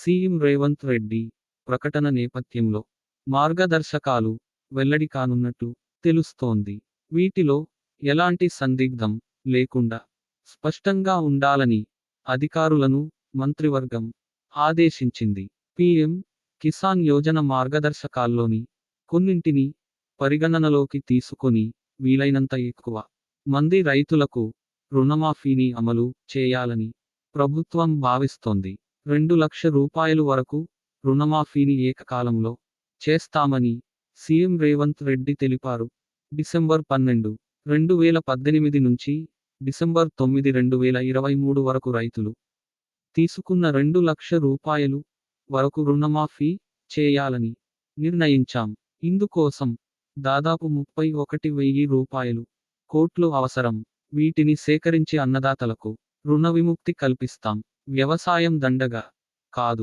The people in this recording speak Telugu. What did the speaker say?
సీఎం రేవంత్ రెడ్డి ప్రకటన నేపథ్యంలో మార్గదర్శకాలు వెల్లడి కానున్నట్టు తెలుస్తోంది. వీటిలో ఎలాంటి సందిగ్ధం లేకుండా స్పష్టంగా ఉండాలని అధికారులను మంత్రివర్గం ఆదేశించింది. పీఎం కిసాన్ యోజన మార్గదర్శకాల్లోని కొన్నింటిని పరిగణనలోకి తీసుకొని వీలైనంత ఎక్కువ మంది రైతులకు రుణమాఫీని అమలు చేయాలని ప్రభుత్వం భావిస్తోంది. 2,00,000 రూపాయలు వరకు రుణమాఫీని ఏకకాలంలో చేస్తామని సీఎం రేవంత్ రెడ్డి తెలిపారు. డిసెంబర్ 12, 2018 నుంచి డిసెంబర్ 9, 2023 వరకు రైతులు తీసుకున్న 2,00,000 రూపాయలు వరకు రుణమాఫీ చేయాలని నిర్ణయించాం. ఇందుకోసం దాదాపు 31,000 రూపాయలు కోట్లు అవసరం. వీటిని సేకరించి అన్నదాతలకు రుణ విముక్తి కల్పిస్తాం. వ్యవసాయం దండగా కాదు.